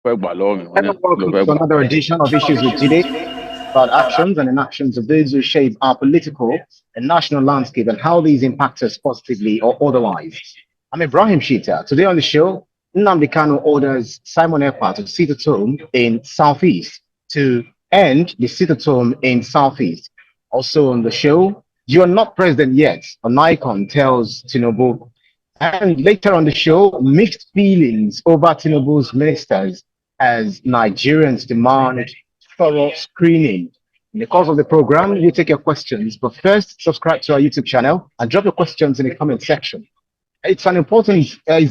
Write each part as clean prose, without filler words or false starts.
Welcome to another edition of Issues with JIDE, about actions and inactions of those who shape our political and national landscape and how these impact us positively or otherwise. I'm Ibrahim Shita. Today on the show, Nnamdi Kanu orders Simon Ekpa to sit at home in Southeast to end the sit at home in Southeast. Also on the show, you are not president yet. Onaiyekan tells Tinubu. And later on the show, mixed feelings over Tinubu's ministers as Nigerians demand thorough screening. In the course of the program, we take your questions, but first, subscribe to our YouTube channel and drop your questions in the comment section. It's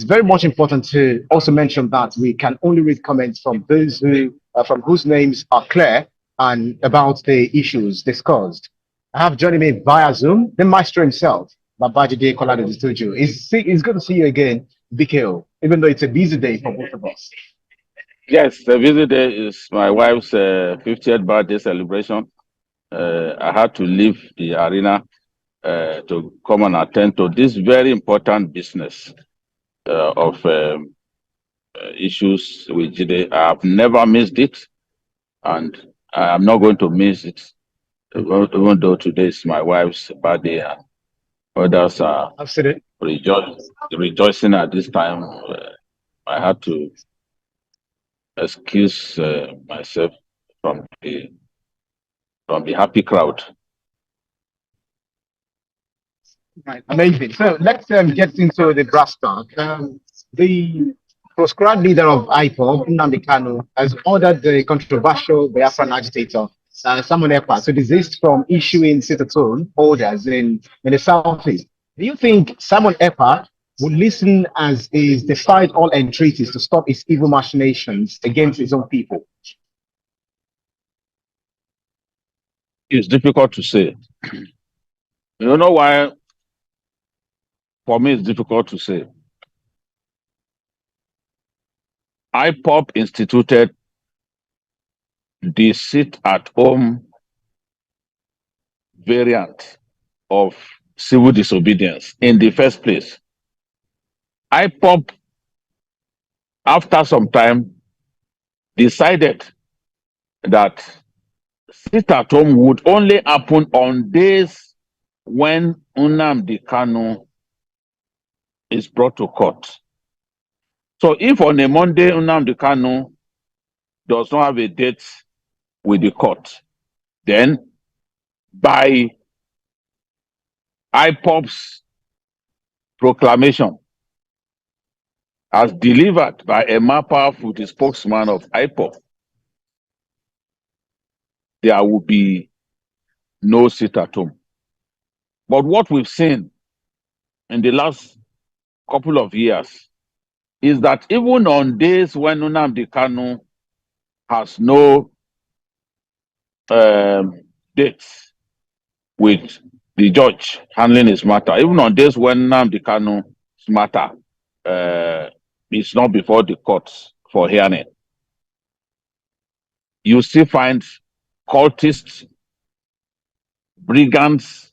very much important to also mention that we can only read comments from those from whose names are clear and about the issues discussed. I have joining me via Zoom, the maestro himself, Babajide Kolade-Otitoju. It's good to see you again, BKO, even though it's a busy day for both of us. Yes, the busy day is my wife's 50th birthday celebration. I had to leave the arena to come and attend to this very important business of issues with JIDE. I have never missed it, and I am not going to miss it, even though today is my wife's birthday and others are rejoicing at this time. I had to excuse myself from the happy crowd. Right, amazing. So let's get into the brass talk. The proscribed leader of IPOB, Nnamdi Kanu, has ordered the controversial Biafran agitator, Simon Ekpa, to desist from issuing sit-at-home orders in the southeast. Do you think Simon Ekpa would listen as is defied all entreaties to stop his evil machinations against his own people? It's difficult to say. You know why? For me, it's difficult to say. IPOB instituted the sit-at-home variant of civil disobedience in the first place. IPOB, after some time, decided that sit-at-home would only happen on days when Nnamdi Kanu is brought to court. So if on a Monday Nnamdi Kanu does not have a date with the court, then by IPOB's proclamation, as delivered by a powerful the spokesman of IPOB, there will be no sit-at-home. But what we've seen in the last couple of years is that even on days when Nnamdi Kanu has no dates with the judge handling his matter, even on days when Nnamdi Kanu's matter is not before the courts for hearing, you still find cultists, brigands,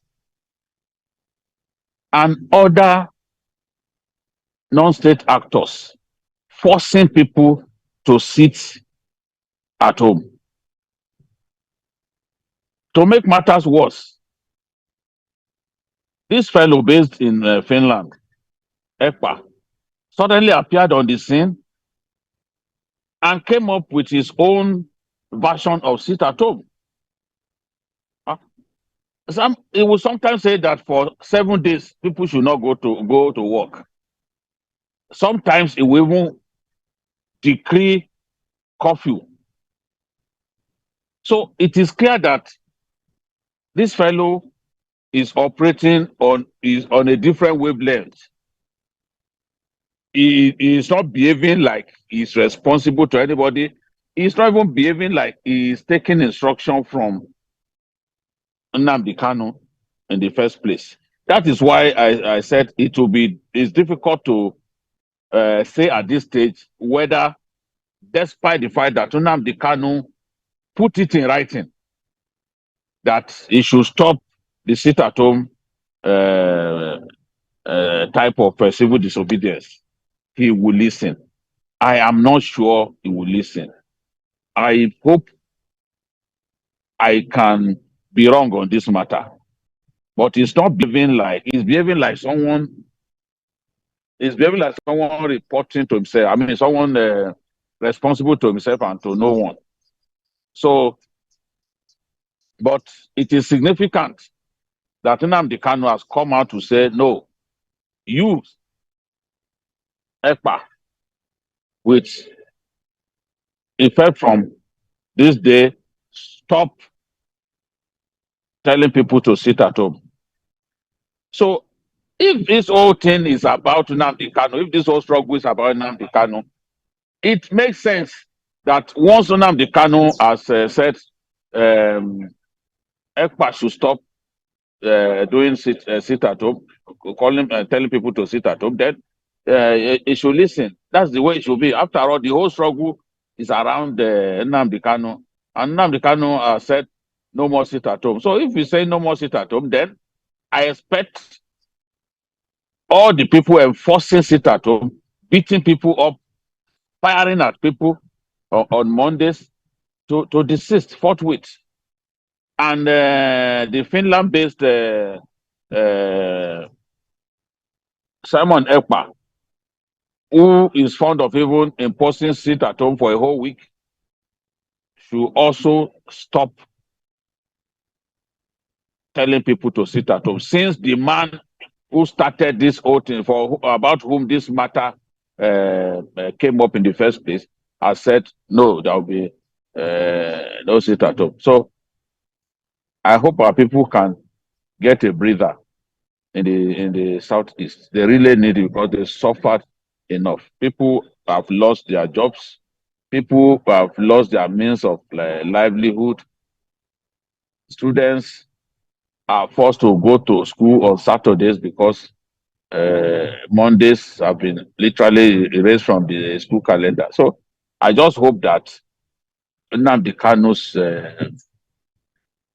and other non-state actors forcing people to sit at home. To make matters worse, this fellow based in Finland, Ekpa, suddenly appeared on the scene and came up with his own version of sit-at-home. He will sometimes say that for 7 days, people should not go to work. Sometimes he will even decree curfew. So it is clear that this fellow is operating on a different wavelength. He is not behaving like he's responsible to anybody. He's not even behaving like he's taking instruction from Nnamdi Kanu in the first place. That is why I said it's difficult to say at this stage whether, despite the fact that Nnamdi Kanu put it in writing that he should stop the sit-at-home type of civil disobedience, he will listen. I am not sure he will listen. I hope I can be wrong on this matter, but he's not behaving like he's behaving like someone. He's behaving like someone reporting to himself. I mean, someone responsible to himself and to no one. So, but it is significant that Nnamdi Kanu has come out to say, no, you, Ekpa, with effect from this day, stop telling people to sit at home. So, if this whole thing is about Nnamdi Kanu, if this whole struggle is about Nnamdi Kanu, it makes sense that once Nnamdi Kanu has said Ekpa should stop doing sit at home, telling people to sit at home, then it should listen. That's the way it should be. After all, the whole struggle is around Nnamdi Kanu, and Nnamdi Kanu said no more sit at home. So if we say no more sit at home, then I expect all the people enforcing sit at home, beating people up, firing at people on Mondays to desist forthwith. And the Finland-based Simon Ekpa, who is fond of even imposing sit at home for a whole week, should also stop telling people to sit at home. Since the man who started this whole thing, about whom this matter came up in the first place, has said no, there will be no sit at home. So I hope our people can get a breather in the southeast. They really need it because they suffered enough. People have lost their jobs. People have lost their means of livelihood. Students are forced to go to school on Saturdays because Mondays have been literally erased from the school calendar. So I just hope that Nnamdi Kanu's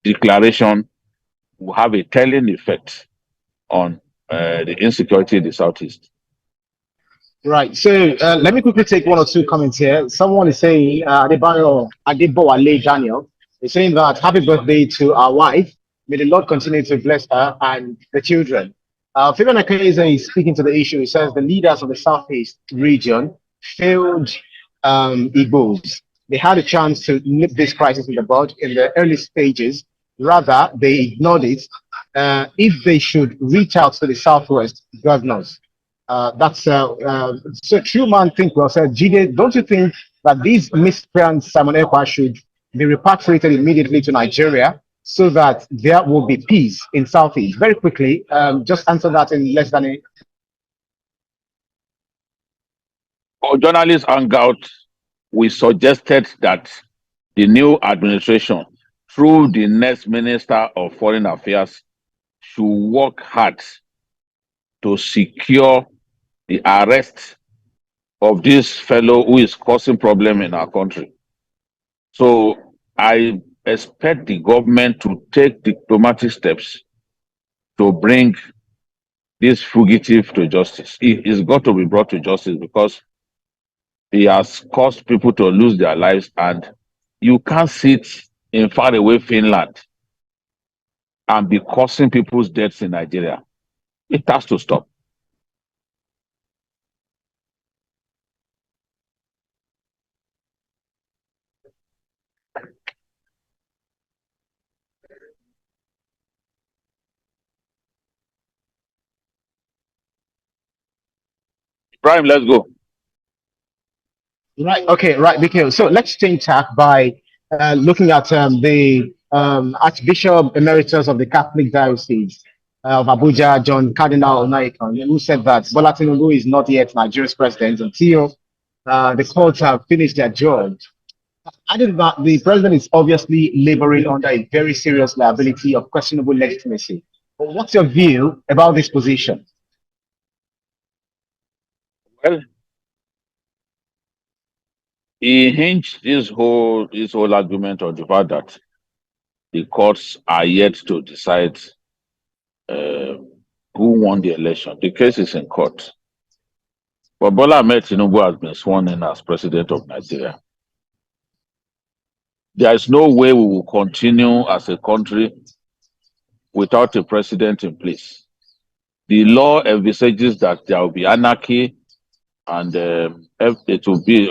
declaration will have a telling effect on the insecurity in the southeast. Right. So let me quickly take one or two comments here. Someone is saying, Adebowale Daniel is saying that happy birthday to our wife. May the Lord continue to bless her and the children. Fiona Nakaiza is speaking to the issue. He says the leaders of the Southeast region failed Igbos. They had a chance to nip this crisis in the bud in the early stages. Rather, they ignored it. If they should reach out to the Southwest governors, so true man think well said. JIDE, don't you think that these miscreants Simon Ekpa should be repatriated immediately to Nigeria so that there will be peace in Southeast? Very quickly, just answer that in less than a. For journalists hangout, we suggested that the new administration, through the next Minister of Foreign Affairs, should work hard to secure the arrest of this fellow who is causing problem in our country. So I expect the government to take diplomatic steps to bring this fugitive to justice. He's got to be brought to justice because he has caused people to lose their lives, and you can't sit in faraway Finland and be causing people's deaths in Nigeria. It has to stop. Prime, let's go. Right. Okay. Right. Because so let's change tack by looking at the Archbishop Emeritus of the Catholic Diocese of Abuja, John Cardinal Onaiyekan, who said that Bola Tinubu is not yet Nigeria's president until the courts have finished their job. Added that the president is obviously laboring under a very serious liability of questionable legitimacy. But what's your view about this position? Well, he hinged his whole argument on the fact that the courts are yet to decide who won the election. The case is in court. But Bola Ahmed Tinubu has been sworn in as president of Nigeria. There is no way we will continue as a country without a president in place. The law envisages that there will be anarchy and it will be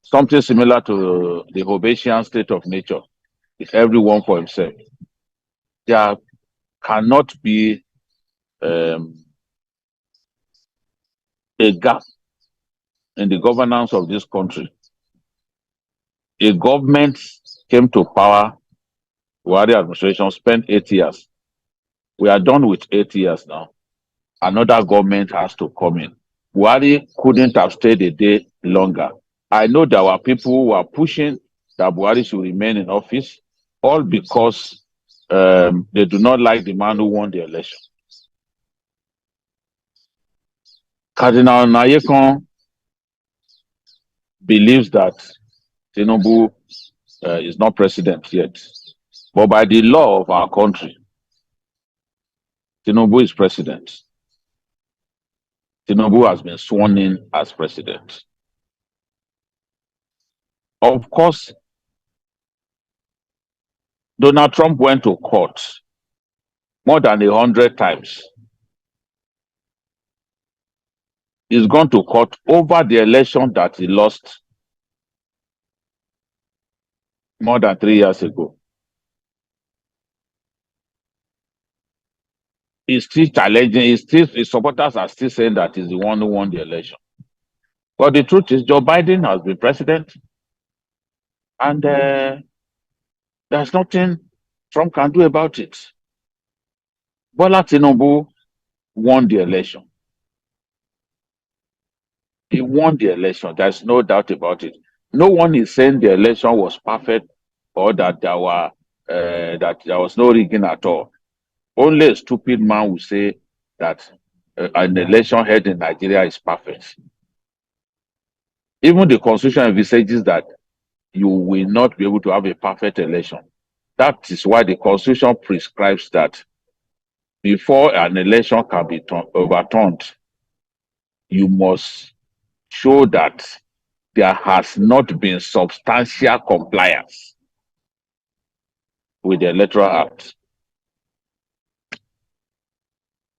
something similar to the Hobbesian state of nature, with everyone for himself. There cannot be a gap in the governance of this country. A government came to power, Buhari administration spent 8 years. We are done with 8 years now. Another government has to come in. Buhari couldn't have stayed a day longer. I know there were people who were pushing that Buhari should remain in office, all because they do not like the man who won the election. Cardinal Onaiyekan believes that Tinubu is not president yet. But by the law of our country, Tinubu is president. Tinubu has been sworn in as president. Of course, Donald Trump went to court more than 100 times. He's gone to court over the election that he lost more than 3 years ago. He's still challenging, his supporters are still saying that he's the one who won the election. But the truth is, Joe Biden has been president, and there's nothing Trump can do about it. Bola Tinubu won the election. He won the election. There's no doubt about it. No one is saying the election was perfect or that there was no rigging at all. Only a stupid man will say that an election held in Nigeria is perfect. Even the constitution envisages that you will not be able to have a perfect election. That is why the constitution prescribes that before an election can be overturned, you must show that there has not been substantial compliance with the Electoral Act.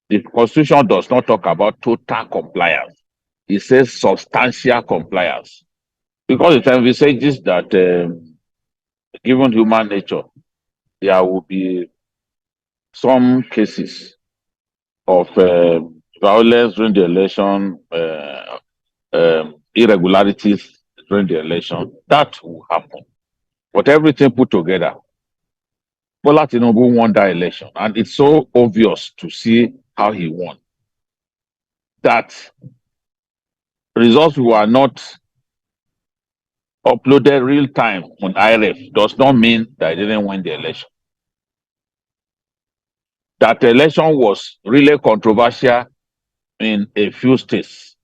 The Constitution does not talk about total compliance. It says substantial compliance. Because it envisages that given human nature, there will be some cases of violence during the election, irregularities during the election. That will happen. But everything put together, Bola Tinubu won that election. And it's so obvious to see how he won. That results were not uploaded real time on IRF does not mean that he didn't win the election. That election was really controversial in a few states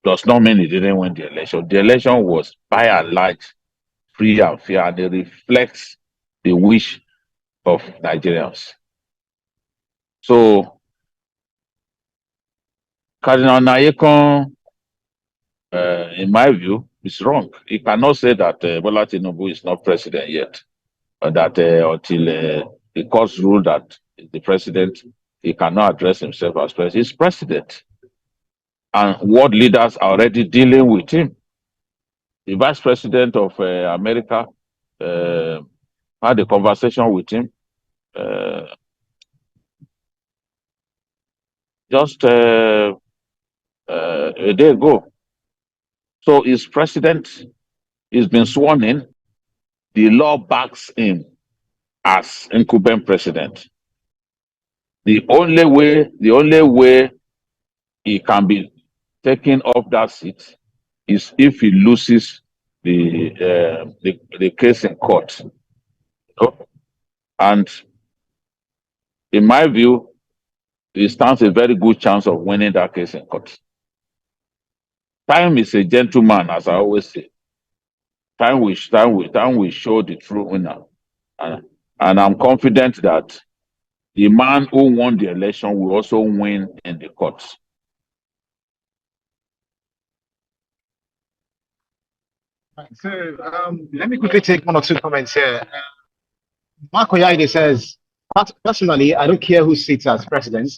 does not mean he didn't win the election. The election was by and large free and fair, and it reflects the wish of Nigerians. So, Cardinal Onaiyekan, in my view, is wrong. He cannot say that Bola Tinubu is not president yet, or that until the courts rule that the president, he cannot address himself as president. He's president. And world leaders are already dealing with him. The vice president of America had a conversation with him just a day ago. So he's president. He's been sworn in. The law backs him as incumbent president. The only way he can be taken off that seat is if he loses the case in court. And in my view, he stands a very good chance of winning that case in court. Time is a gentleman, as I always say. Time will show the true winner. And I'm confident that the man who won the election will also win in the courts. Right, so let me quickly take one or two comments here. Mark Oyaide says, personally, I don't care who sits as president,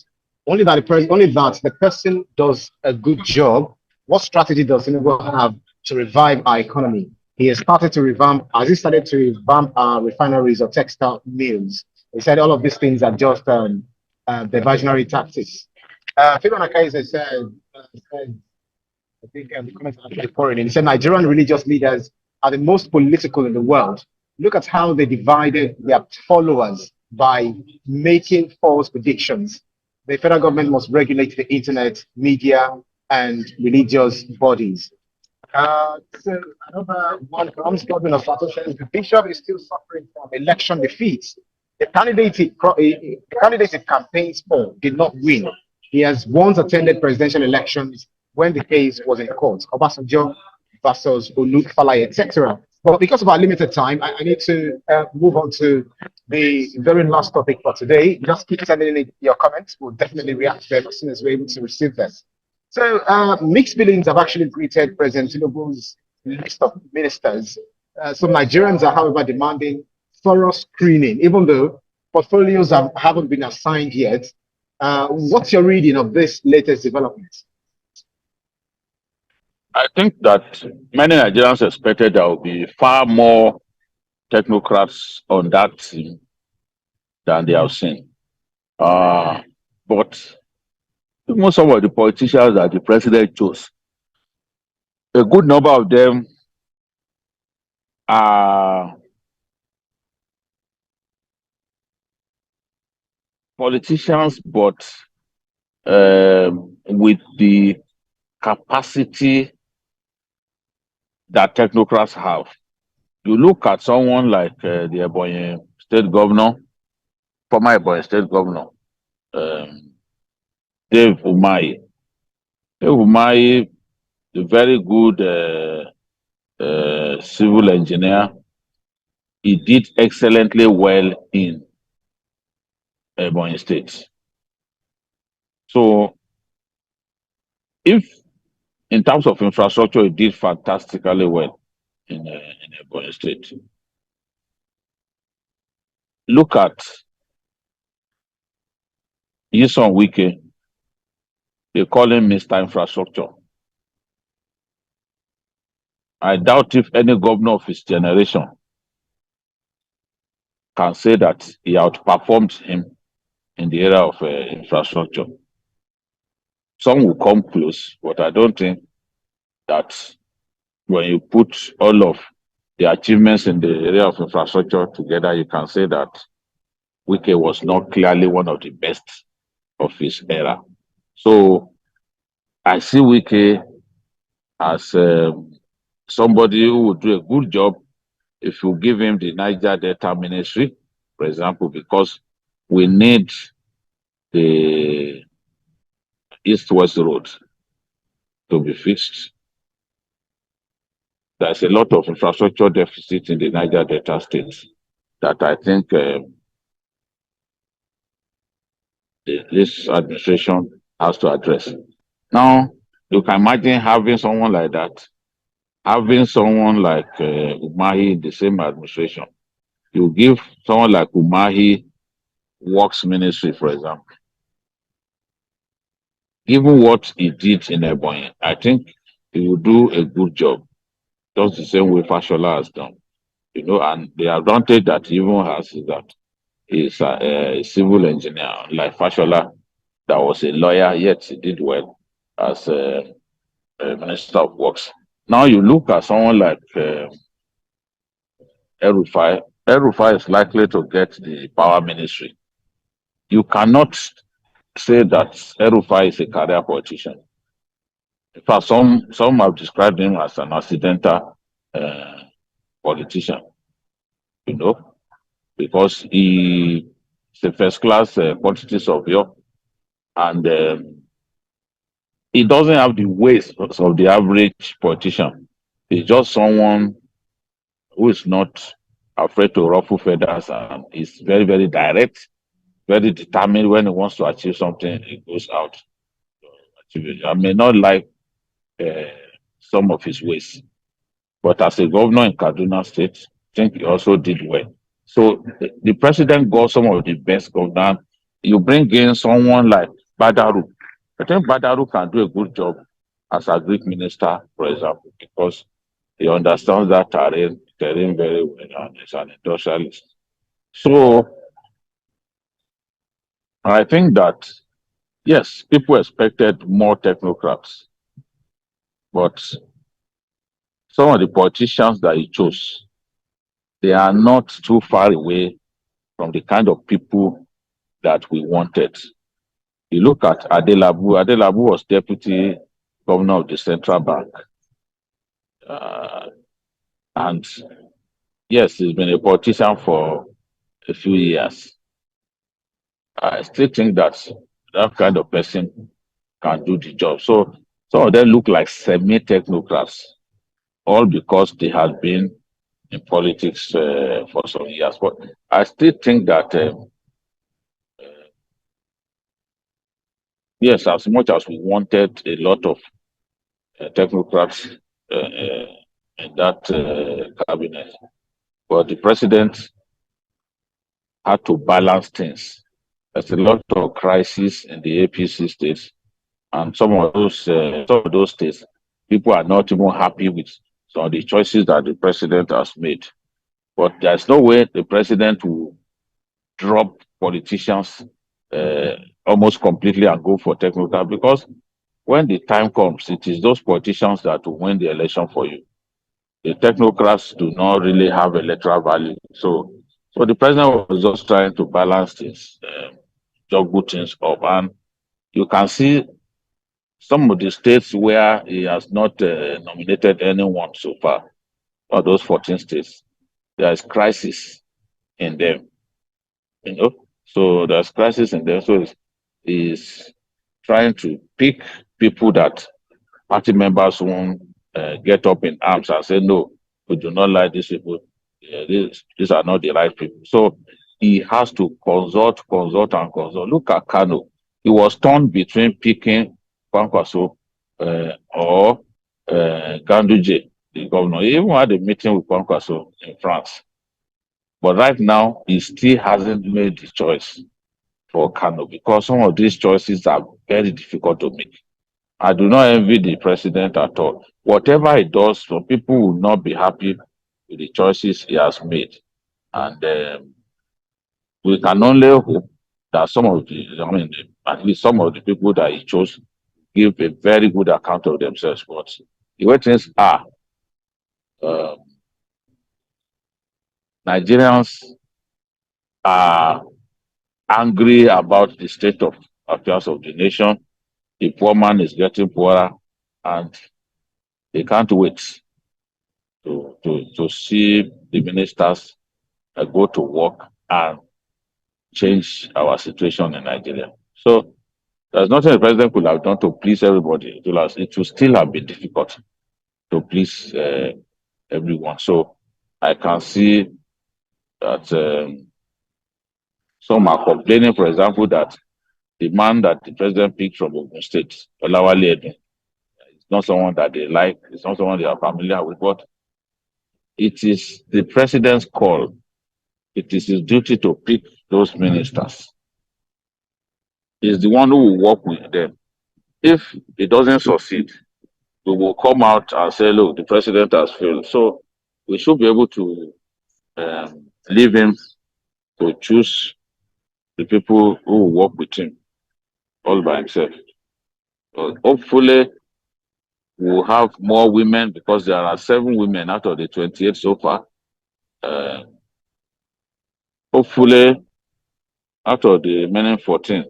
only that the person does a good job. What strategy does Tinubu have to revive our economy? Has he started to revamp our refineries or textile mills? He said all of these things are just diversionary tactics. Fiona Kaiser said I think the comments are actually pouring in. He said Nigerian religious leaders are the most political in the world. Look at how they divided their followers by making false predictions. The federal government must regulate the internet, media, and religious bodies. So another one comes, Godwin of Sato says the bishop is still suffering from election defeats. The candidate he campaigns for did not win. He has once attended presidential elections when the case was in court. Obasanjo versus Olufalaye, etc. But because of our limited time, I need to move on to the very last topic for today. Just keep sending in your comments. We'll definitely react to them as soon as we're able to receive them. So mixed feelings have actually greeted President Tinubu's list of ministers. Some Nigerians are, however, demanding thorough screening, even though portfolios haven't been assigned yet. What's your reading of this latest development? I think that many Nigerians expected there will be far more technocrats on that team than they have seen. But most of the politicians that the president chose, a good number of them are politicians, but with the capacity that technocrats have. You look at someone like the Ebonyi state governor, former Ebonyi state governor, um, Dave Umahi. Dave Umahi, a very good civil engineer. He did excellently well in Ebonyi State. So, if in terms of infrastructure, he did fantastically well in Ebonyi State. Look at Nyesom Wike. They call him Mr. Infrastructure. I doubt if any governor of his generation can say that he outperformed him in the area of infrastructure. Some will come close, but I don't think that when you put all of the achievements in the area of infrastructure together, you can say that Wike was not clearly one of the best of his era. So I see Wike as somebody who would do a good job if you give him the Niger Delta Ministry, for example, because we need the east-west road to be fixed. There's a lot of infrastructure deficit in the Niger Delta states that I think this administration has to address. Now, you can imagine having someone like that, having someone like Umahi in the same administration. You give someone like Umahi Works Ministry, for example. Given what he did in Ebonyi, I think he will do a good job, just the same way Fashola has done. And the advantage that he even has is that he's a civil engineer, like Fashola, that was a lawyer, yet he did well as a Minister of Works. Now you look at someone like El-Rufai. El-Rufai is likely to get the power ministry. You cannot say that El-Rufai is a career politician. In fact, some have described him as an accidental politician, because he is a first-class quantity surveyor, and he doesn't have the ways of the average politician. He's just someone who is not afraid to ruffle feathers, and is very, very direct, very determined. When he wants to achieve something, he goes out to achieve it. I may not like some of his ways, But as a governor in Kaduna State, I think he also did well. So the president got some of the best governors. You bring in someone like Badaru. I think Badaru can do a good job as a Greek minister, for example, because he understands that terrain very well and is an industrialist. So I think that yes, people expected more technocrats, but some of the politicians that he chose, they are not too far away from the kind of people that we wanted. You look at Adelabu. Adelabu was deputy governor of the central bank. Uh, and yes, he's been a politician for a few years. I still think that that kind of person can do the job. So some of them look like semi-technocrats, all because they have been in politics for some years. But I still think that, yes, as much as we wanted a lot of technocrats in that cabinet, but the president had to balance things. There's a lot of crisis in the APC states, and some of those states, people are not even happy with some of the choices that the president has made. But there's no way the president will drop politicians uh, almost completely and go for technocrat, because when the time comes, it is those politicians that will win the election for you. The technocrats do not really have electoral value. So the president was just trying to balance things, juggle things up. And you can see some of the states where he has not nominated anyone so far, or those 14 states, there is crisis in them, you know. So there's crisis in them. So he's trying to pick people that party members won't get up in arms and say, no, we do not like these people. These are not the right people. So he has to consult. Look at Kanu. He was torn between picking Kwankwaso or Ganduje, the governor. He even had a meeting with Kwankwaso in France. But right now, he still hasn't made the choice for Kanu, because some of these choices are very difficult to make. I do not envy the president at all. Whatever he does, some people will not be happy with the choices he has made. And we can only hope that at least some of the people that he chose give a very good account of themselves. But the way things are, uh, Nigerians are angry about the state of affairs of the nation. The poor man is getting poorer, and they can't wait to see the ministers go to work and change our situation in Nigeria. So there's nothing the president could have done to please everybody. It will still have been difficult to please everyone. So I can see that some are complaining, for example, that the man that the president picked from Ogun State, Olawale Edun, is not someone that they like, it's not someone they are familiar with, but it is the president's call. It is his duty to pick those ministers. He's the one who will work with them. If it doesn't succeed, we will come out and say, look, the president has failed. So we should be able to leave him to choose the people who will work with him all by himself. Hopefully, we'll have more women, because there are 7 women out of the 28 so far. Hopefully, out of the remaining 14,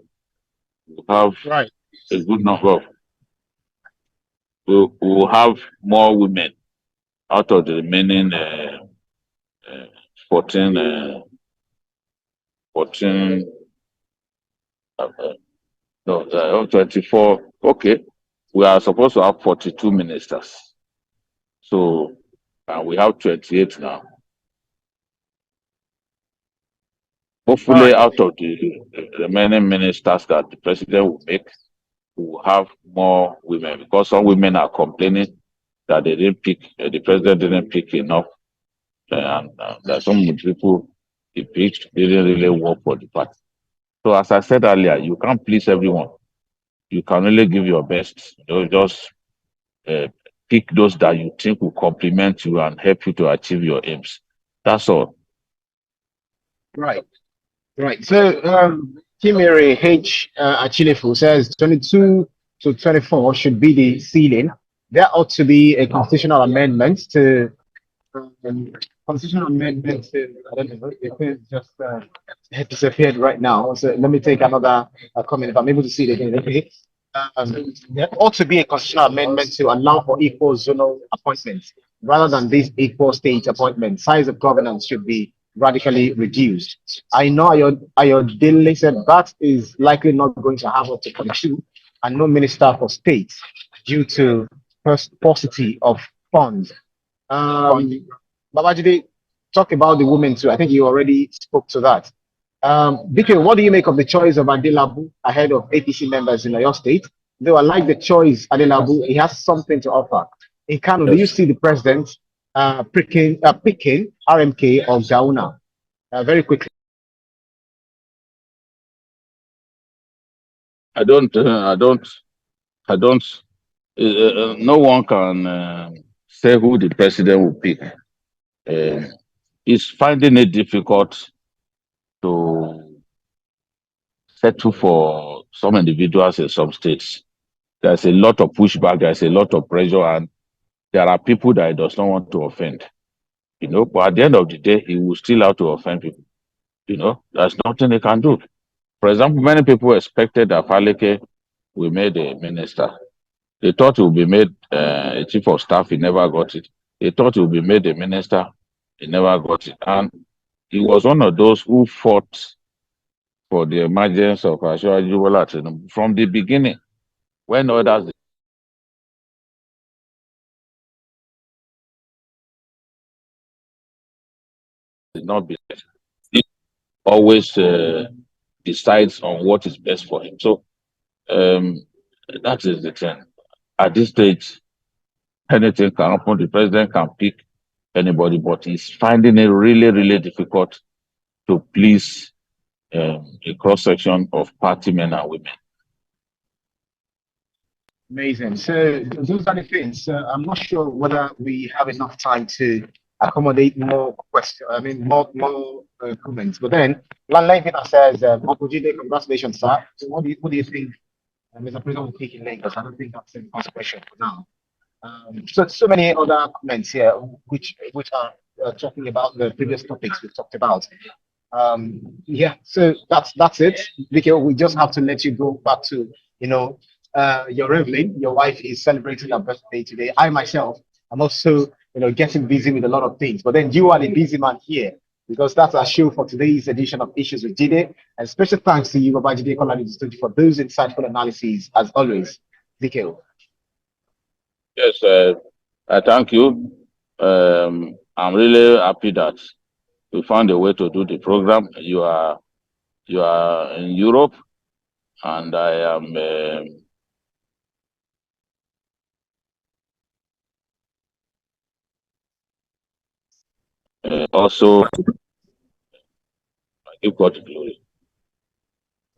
we'll have a good number of. We'll have more women out of the remaining 14, 14, no, 24. Okay, we are supposed to have 42 ministers. So we have 28 now. Hopefully, out of the remaining ministers that the president will make, we will have more women, because some women are complaining that they didn't pick, the president didn't pick enough, and that some people he picked didn't really work for the party. So as I said earlier, you can't please everyone. You can only give your best. Just pick those that you think will complement you and help you to achieve your aims. That's all. Right. Right. So, Kimere H. Achilefu says 22 to 24 should be the ceiling. There ought to be a constitutional amendment to constitutional amendment to, I don't know, it just disappeared right now. So let me take another comment if I'm able to see it again. Okay. There ought to be a constitutional amendment to allow for equal zonal appointments rather than these equal state appointments. Size of governance should be radically reduced. I know Ayodele said that is likely not going to have up to 42 and no minister for state due to paucity of funds. Babajide, talk about the women too. I think you already spoke to that. Vicky, what do you make of the choice of Adelabu ahead of APC members in your state? Though I like the choice, Adelabu, he has something to offer. In Kanu, do you see the president picking RMK or Gauna? Very quickly. I don't. No one can say who the president will pick. He's finding it difficult to settle for some individuals in some states. There's a lot of pushback, there's a lot of pressure, and there are people that he does not want to offend. But at the end of the day, he will still have to offend people. There's nothing he can do. For example, many people expected that Faleke will be made a minister. They thought he would be made a chief of staff, he never got it. They thought he would be made a minister, he never got it. And he was one of those who fought for the emergence of Asiwaju Bola Tinubu from the beginning, when others did not be. He always decides on what is best for him. So that is the thing. At this stage, anything can happen. The president can pick anybody, but he's finding it really, really difficult to please a cross-section of party men and women. Amazing. So those are the things. I'm not sure whether we have enough time to accommodate more questions. I mean, more comments. But then, Lanlevina says, Babajide, congratulations, sir. So what do you think Mr. President will take in Lagos? I don't think that's the first question for now. So many other comments here, which are talking about the previous topics we've talked about. Yeah, so that's it. Vicky, we just have to let you go back to your Evelyn. Your wife is celebrating her birthday today. I myself, I'm also getting busy with a lot of things. But then you are the busy man here, because that's our show for today's edition of Issues with JIDE. And special thanks to you, Babajide Kolade-Otitoju, for those insightful analyses as always. Vicky. Yes, I thank you. I'm really happy that we found a way to do the program. You are in Europe, and I am also, I give God the glory.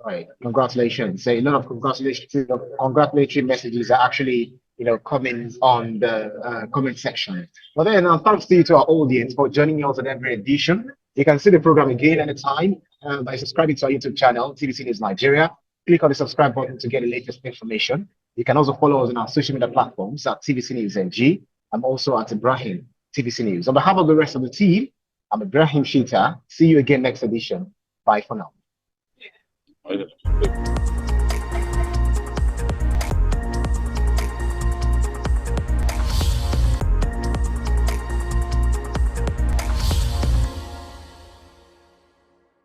Right. Congratulations. So a lot of congratulatory messages are actually coming on the comment section. But then thanks to you, to our audience, for joining us on every edition. You can see the program again anytime by subscribing to our YouTube channel, TVC News Nigeria. Click on the subscribe button to get the latest information. You can also follow us on our social media platforms at TVC News NG. I'm also at Ibrahim TVC News. On behalf of the rest of the team, I'm Ibrahim Shita. See you again next edition. Bye for now.